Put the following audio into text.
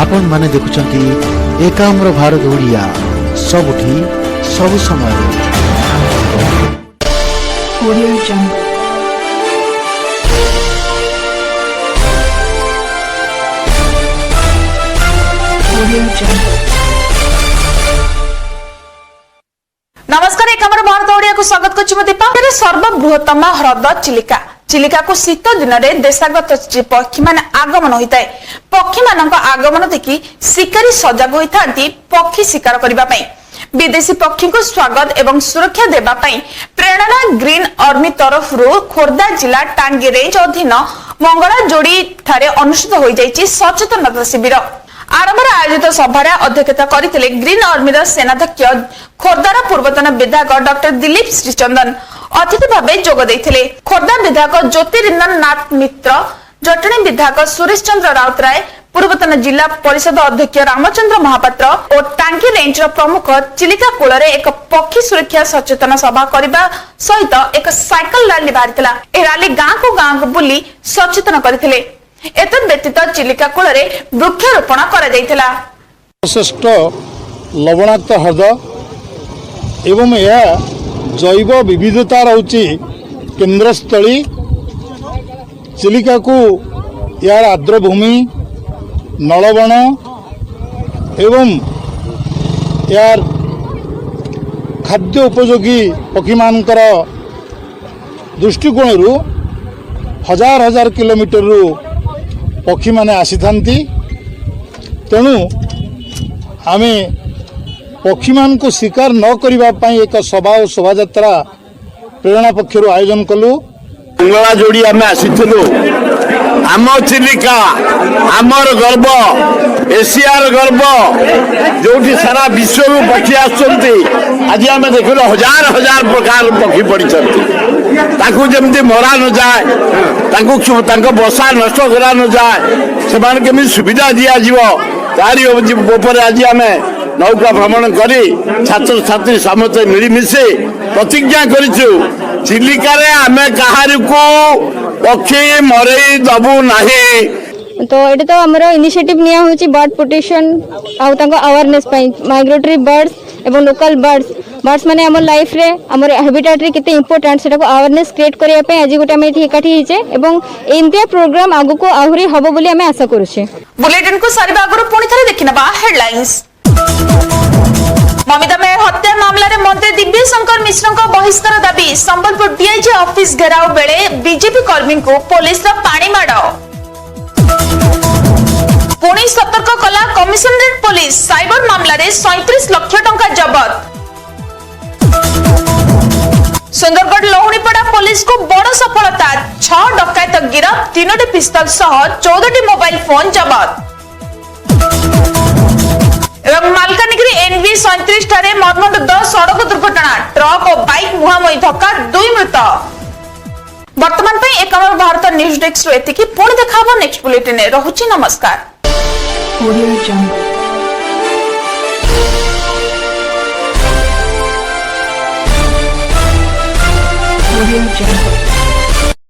आपण माने देखुचंती एकाम्र भारत ओडिया सबुठी सब समय। Audio Jungle। Audio Jungle। नमस्कार एकाम्र भारत ओडिया को स्वागत करछि। दीपा सर्वबृहत्तम ह्रद चिलिका चिलिका को शीत दिन में देशागत पक्षी मान आगमन होता है। पक्षी मान आगमन देखि शिकारी सजग होता पक्षी शिकार करने। विदेशी पक्षी को स्वागत एवं सुरक्षा देवा प्रेरणा ग्रीन आर्मी तरफ खोर्धा जिला टांगी रेंज अधीन मंगला जोड़ी ठारे अनुष्ठित हो जाइछि सचेतनता शिविर। आरंभ आयोजित सभार अध्यक्षता करथिले ग्रीन आर्मीर सेनाध्यक्ष खोर्धार पूर्वतन विधायक डॉक्टर दिलीप श्रीचंदन अतिथि भावे जोग देथिले। खोर्धा विधायक ज्योतिरिंदन नाथ मित्र, जटणी विधायक सुरेश चंद्र राउतराय, पूर्वतन जिला परिषद अध्यक्ष रामचंद्र महापात्र और टांगी रेंज प्रमुख चिलिका कूल एक पक्षी सुरक्षा सचेतन सभा करने सहित एक साइकिल रैली बाहरी। रैली गांव को गांव बुली सचेतन करथिले। एतद व्यतीत चिलिका कूल वृक्षारोपण करा। श्रेष्ठ लवणाक्त ह्रद एवं यह जैव विविधता रहुची केन्द्रस्थली। चिलिका को यार आर्द्रभूमि नलबण एवं यार खाद्य उपयोगी पक्षी मानकर दृष्टिकोण हजार हजार किलोमीटर पक्षी माने आसी थांती। तेणु आमे पक्षी मान को शिकार न करबा पई एक सभा और शोभा यात्रा प्रेरणा पक्षर आयोजन कलु। मंगला जोड़ी आम आसीलु। आम चिलिका आमर गर्व, एशियार गर्व, जो सारा विश्व पक्षी आज आम देखल हजार हजार प्रकार पक्षी पड़ी जमी मरा न जाए, बसा नष्ट करा न जाए, से केमी सुविधा दिज्व तारी उपर आज आम नौका भ्रमण करी छात्र छात्री समस्त मिलमिशे प्रतिज्ञा करिछु चिलिका रे आमे कहारी को पक्षी मरई दबु नाही। तो ये तो आमर इनिशिएटिव निया होची बर्ड प्रोटेक्शन आउ तांको अवेयरनेस पई माइग्रेटरी बर्ड्स एवं लोकल बर्ड्स माने हमर लाइफ रे हमर हैबिटेट रे केते इंपोर्टेंट सेटा को अवेयरनेस क्रिएट करिया पई आज गोटे हम एकाठी हिचे एवं एमतिया प्रोग्राम आगु को आहुरी हबो बोली हमें आशा करूछे। बुलेटिन को सारिबा आगु पुणी थरे देखिनबा हेडलाइंस। ममिता मेयर हत्या मामला रे मंत्री दिव्य शंकर मिश्र को बहिष्कार दाबी। संबलपुर डीआईजी ऑफिस घेराव बेले बीजेपी कर्मी को पुलिस रा पानी माड़। पुणी सतर्क कला कमिशनरेट पुलिस। साइबर मामला रे 37 लाख टंका जब्त। सुंदरगढ़ लोहणीपड़ा पुलिस को बड़ सफलता। 6 डकैत गिरफ, 3टी पिस्तल सह 14टी मोबाइल फोन जब्त। एवं मालकानगिरी एनवी 37 ठारे मर्मन्तुद सड़क दुर्घटना। ट्रक और बाइक मुहांमुही धक्का, 2 मृत। वर्तमान पे एकाम्र भारत न्यूज डेस्क एतिकी। पुणी देखाबो नेक्स्ट बुलेटिन रे। रहुची नमस्कार। Audio Jungle। Audio Jungle।